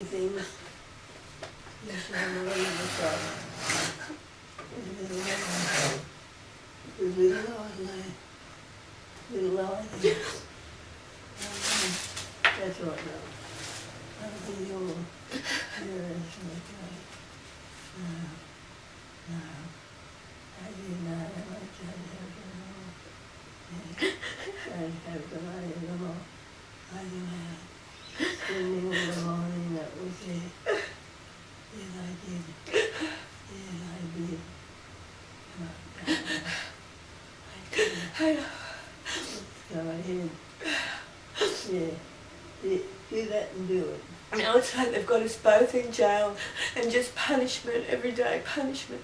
things. Yes, I'm a little that's right now. I'll be your no. I did not have my child I have the money no more. I didn't have spending all the morning that was it. Yes, I did. Yes, I did. I know. Go ahead. Yeah. Do that and do it. Now it's like they've got us both in jail and just punishment, every day punishment.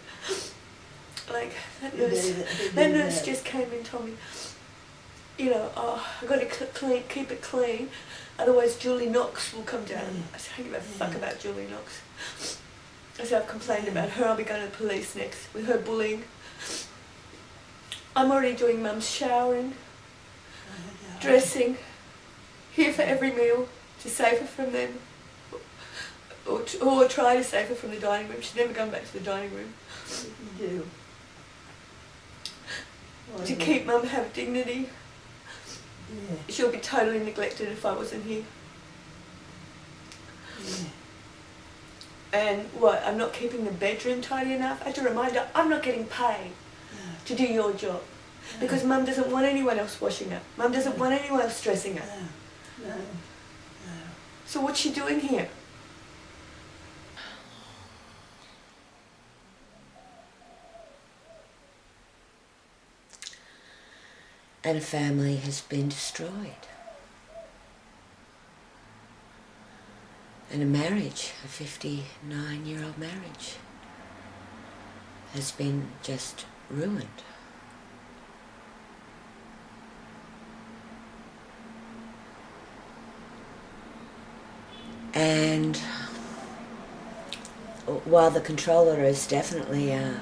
Like that nurse just came and told me, you know, oh, I've got to keep it clean, otherwise Julie Knox will come down. I said, I don't give a fuck about Julie Knox. I said, I've complained about her, I'll be going to the police next with her bullying. I'm already doing Mum's showering, dressing, here for every meal to save her from them, or try to save her from the dining room. She's never gone back to the dining room. You do. To keep Mum have dignity. Yeah. She'll be totally neglected if I wasn't here. Yeah. And what, I'm not keeping the bedroom tidy enough? I have to remind her, I'm not getting paid to do your job. Because Mum doesn't want anyone else washing her. Mum doesn't want anyone else dressing her. No. So what's she doing here? And a family has been destroyed. And a marriage, a 59-year-old marriage, has been just ruined. And while the control order is definitely a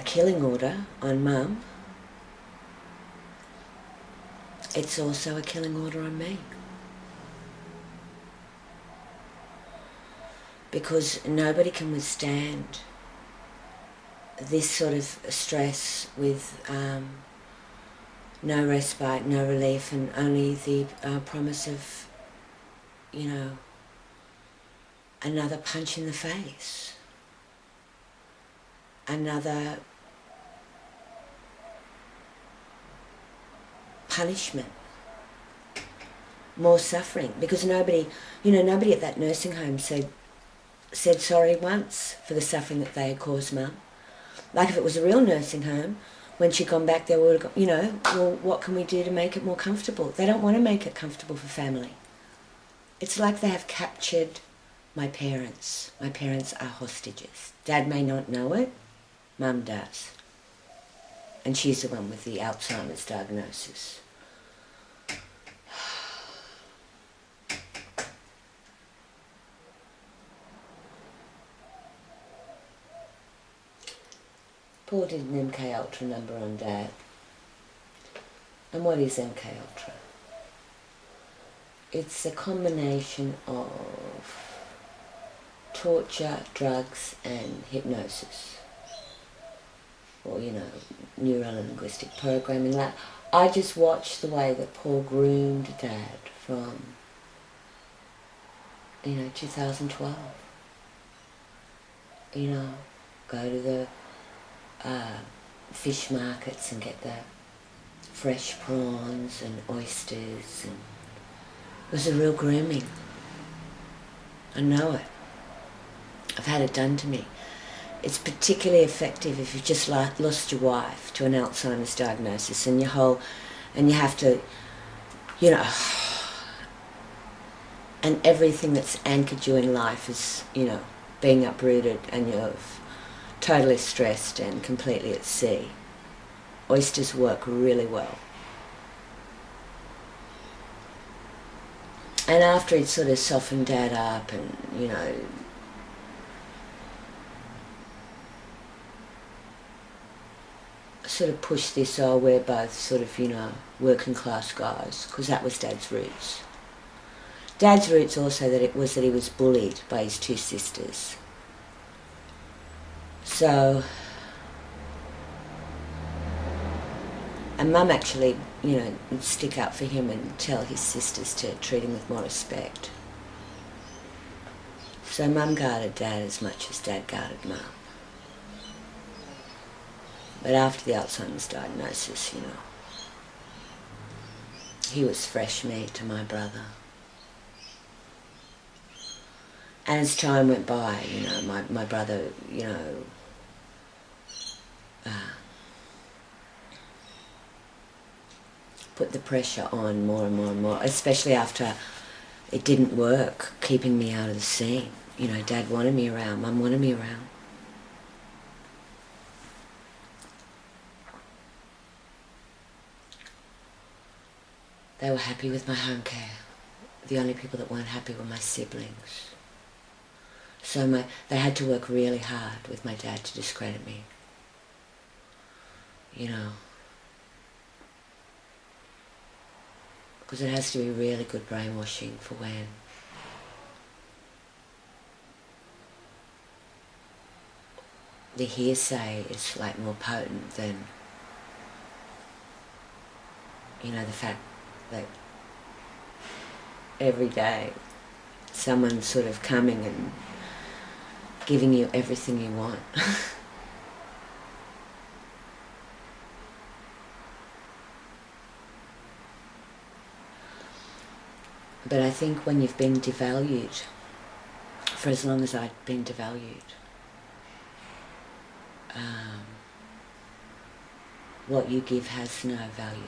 killing order on Mum, it's also a killing order on me. Because nobody can withstand this sort of stress with no respite, no relief, and only the promise of, you know, another punch in the face, another punishment, more suffering, because nobody at that nursing home said sorry once for the suffering that they had caused Mum. Like if it was a real nursing home, when she'd gone back, they would have, well, what can we do to make it more comfortable? They don't want to make it comfortable for family. It's like they have captured my parents. My parents are hostages. Dad may not know it, Mum does. And she's the one with the Alzheimer's diagnosis. Paul did an MK Ultra number on Dad. And what is MK Ultra? It's a combination of torture, drugs and hypnosis. Or, neuro-linguistic programming. Like, I just watched the way that Paul groomed Dad from, 2012. Go to the fish markets and get the fresh prawns and oysters, and it was a real grooming. I know it. I've had it done to me. It's particularly effective if you've just lost your wife to an Alzheimer's diagnosis and you have to, and everything that's anchored you in life is, being uprooted and you're totally stressed and completely at sea. Oysters work really well. And after he'd sort of softened Dad up and, sort of pushed this, we're both sort of, working class guys, because that was Dad's roots. Dad's roots also that he was bullied by his two sisters. So, and Mum actually, would stick up for him and tell his sisters to treat him with more respect. So Mum guarded Dad as much as Dad guarded Mum. But after the Alzheimer's diagnosis, he was fresh meat to my brother. And as time went by, my brother, put the pressure on more and more and more, especially after it didn't work, keeping me out of the scene. Dad wanted me around, Mum wanted me around. They were happy with my home care. The only people that weren't happy were my siblings. So they had to work really hard with my dad to discredit me. Because it has to be really good brainwashing for when the hearsay is like more potent than, the fact that every day someone's sort of coming and giving you everything you want. But I think when you've been devalued, for as long as I'd been devalued, what you give has no value.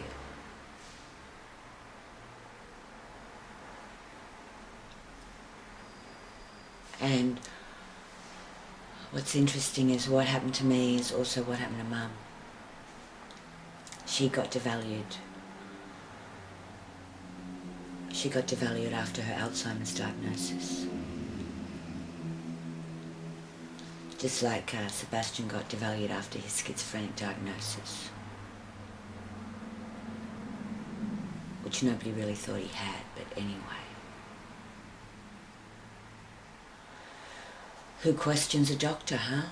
And what's interesting is what happened to me is also what happened to Mum. She got devalued. She got devalued after her Alzheimer's diagnosis. Just like Sebastian got devalued after his schizophrenic diagnosis, which nobody really thought he had, but anyway. Who questions a doctor, huh?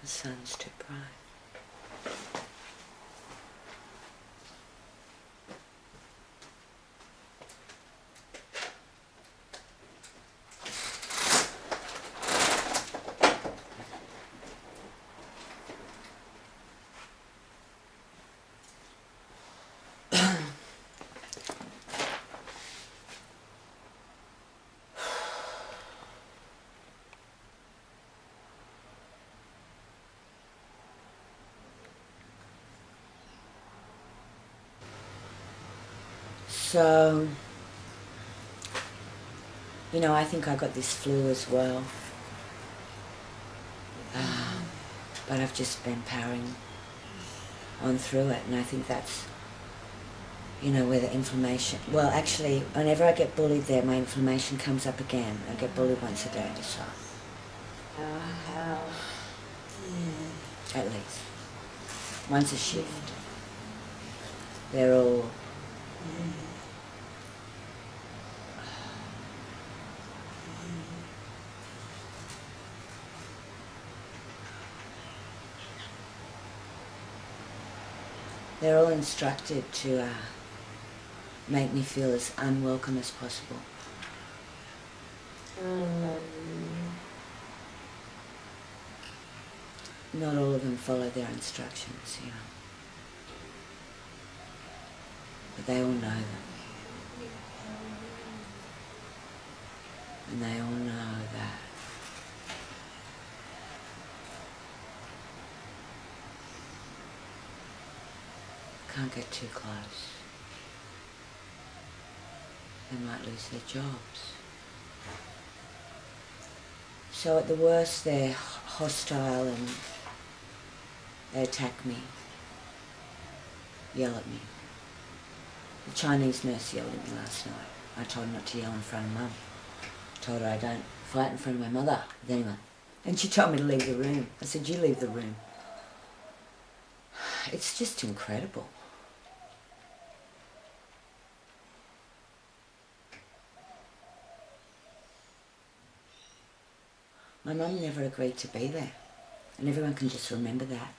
The sun's too bright. So, I think I got this flu as well. But I've just been powering on through it, and I think that's, where the inflammation... Well, actually, whenever I get bullied there, my inflammation comes up again. I get bullied once a day, so... How? At least. Once a shift. They're all... They're all instructed to make me feel as unwelcome as possible. Not all of them follow their instructions, But they all know them. And they all know that can't get too close. They might lose their jobs. So at the worst they're hostile and They attack me, yell at me. The Chinese nurse yelled at me last night. I told her not to yell in front of Mum. Told her I don't fight in front of my mother with anyone. And she told me to leave the room. I said, you leave the room. It's just incredible. My mum never agreed to be there. And everyone can just remember that.